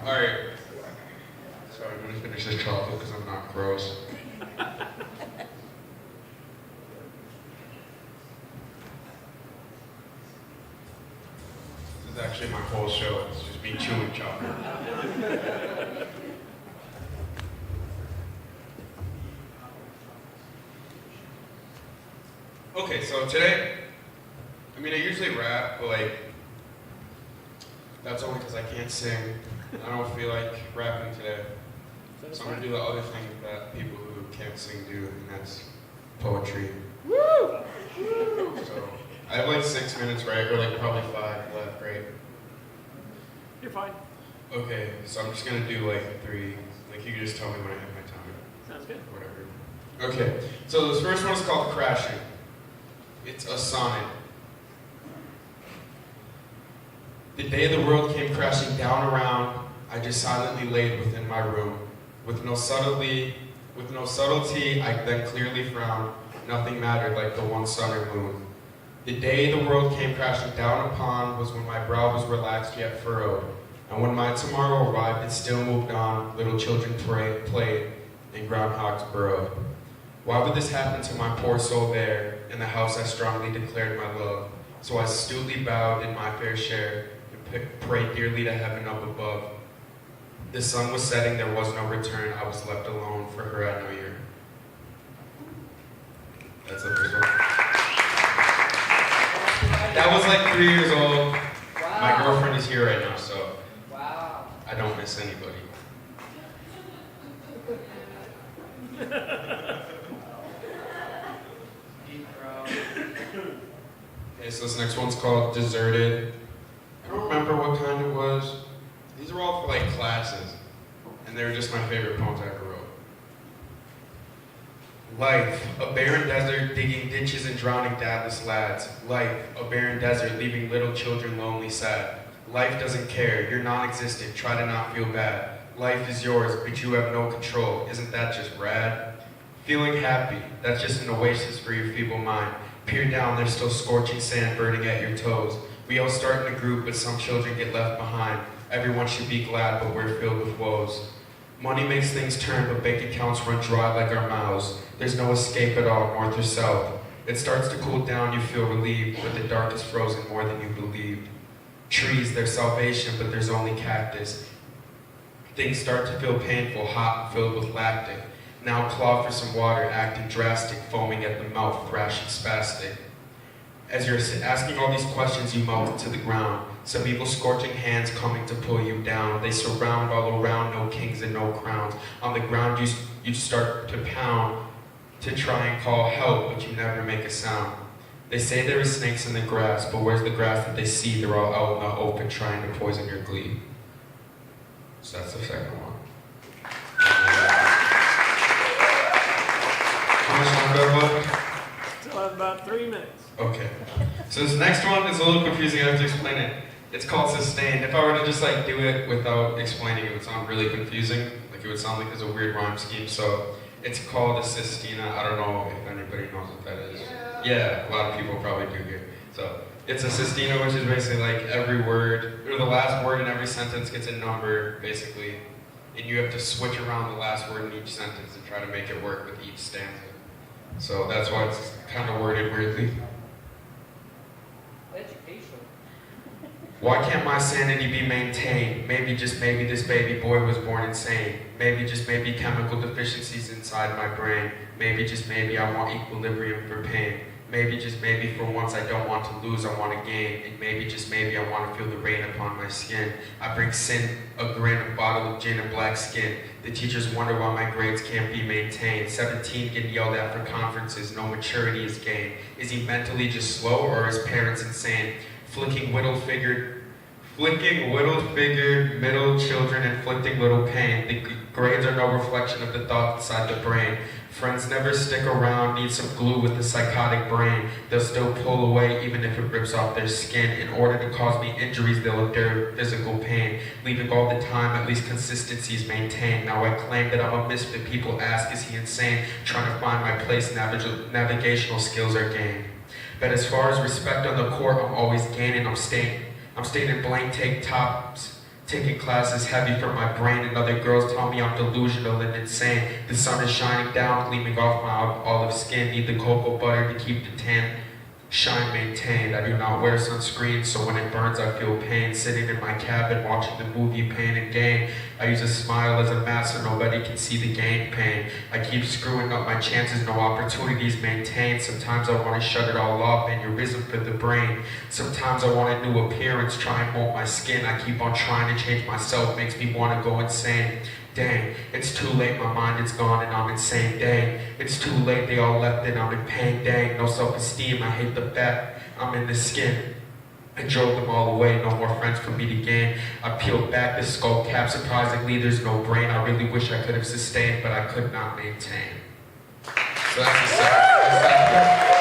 Alright. Sorry, I'm gonna finish this chocolate because I'm not gross. This is actually my whole show. It's just me chewing chocolate. Okay, so today, I usually rap, but that's only because I can't sing. I don't feel like rapping today. So I'm gonna do the other thing that people who can't sing do, and that's poetry. Woo! So I have 6 minutes, right? Or probably 5 left, right? You're fine. Okay, so I'm just gonna do 3. You can just tell me when I have my time. Sounds good. Whatever. Okay, so this first one is called Crashing. It's a sonnet. The day the world came crashing down around, I just silently laid within my room. With no subtlety, I then clearly frowned. Nothing mattered like the one sun or moon. The day the world came crashing down upon was when my brow was relaxed yet furrowed. And when my tomorrow arrived, it still moved on. Little children played, and groundhogs burrowed. Why would this happen to my poor soul there? In the house I strongly declared my love. So I astutely bowed in my fair share, and prayed dearly to heaven up above. The sun was setting, there was no return. I was left alone, for her I know year. That's the first one. That was 3 years old. Wow. My girlfriend is here right now, so Wow. I don't miss anybody. Okay, so this next one's called Deserted. I don't remember what kind it was. These are all for classes, and they were just my favorite poems I ever wrote. Life, a barren desert, digging ditches and drowning dadless lads. Life, a barren desert, leaving little children lonely sad. Life doesn't care, you're non-existent, try to not feel bad. Life is yours, but you have no control, isn't that just rad? Feeling happy, that's just an oasis for your feeble mind. Peer down, there's still scorching sand burning at your toes. We all start in a group, but some children get left behind. Everyone should be glad, but we're filled with woes. Money makes things turn, but bank accounts run dry like our mouths. There's no escape at all, north or south. It starts to cool down, you feel relieved, but the dark is frozen more than you believed. Trees, their salvation, but there's only cactus. Things start to feel painful, hot, and filled with lactic. Now claw for some water, acting drastic, foaming at the mouth, thrashing spastic. As you're asking all these questions, you melt into the ground. Some evil scorching hands coming to pull you down. They surround all around, no kings and no crowns. On the ground you start to pound, to try and call help, but you never make a sound. They say there are snakes in the grass, but where's the grass that they see? They're all out in the open trying to poison your glee. So that's the second one. How much time do I have? Still have about 3 minutes. Okay. So this next one is a little confusing. I have to explain it. It's called Sustained. If I were to just do it without explaining, it would sound really confusing. It would sound like there's a weird rhyme scheme. So it's called a sestina. I don't know if anybody knows what that is. Yeah, a lot of people probably do here. So it's a sestina, which is basically every word, or the last word in every sentence gets a number, basically. And you have to switch around the last word in each sentence and try to make it work with each stanza. So that's why it's kind of worded weirdly. Education. Why can't my sanity be maintained? Maybe, just maybe, this baby boy was born insane. Maybe, just maybe, chemical deficiencies inside my brain. Maybe, just maybe, I want equilibrium for pain. Maybe, just maybe, for once I don't want to lose, I want to gain. And maybe, just maybe, I want to feel the rain upon my skin. I bring sin, a grin, a bottle of gin, and black skin. The teachers wonder why my grades can't be maintained. 17 getting yelled at for conferences, no maturity is gained. Is he mentally just slow, or are his parents insane? Flicking whittled figured, middle children, inflicting little pain. The grades are no reflection of the thoughts inside the brain. Friends never stick around, need some glue with the psychotic brain. They'll still pull away even if it rips off their skin. In order to cause me injuries, they'll endure physical pain. Leaving all the time, at least consistency is maintained. Now I claim that I'm a misfit. People ask, is he insane? Trying to find my place, navigational skills are gained. But as far as respect on the court, I'm always gaining, I'm staying. I'm staying in blank, take tops, taking classes heavy for my brain, and other girls tell me I'm delusional and insane. The sun is shining down, gleaming off my olive skin. Need the cocoa butter to keep the tan shine maintained. I do not wear sunscreen, so when it burns I feel pain. Sitting in my cabin watching the movie Pain and Gain, I use a smile as a mask so nobody can see the game pain. I keep screwing up my chances, no opportunities maintained. Sometimes I want to shut it all off, aneurysm for the brain. Sometimes I want a new appearance, try and mold my skin. I keep on trying to change myself, makes me want to go insane. Dang, it's too late, my mind is gone and I'm insane. Dang, it's too late, they all left and I'm in pain. Dang, no self-esteem, I hate the fact I'm in the skin. I drove them all away, no more friends for me to gain. I peeled back the skull cap, surprisingly there's no brain. I really wish I could have sustained, but I could not maintain. So that's the second.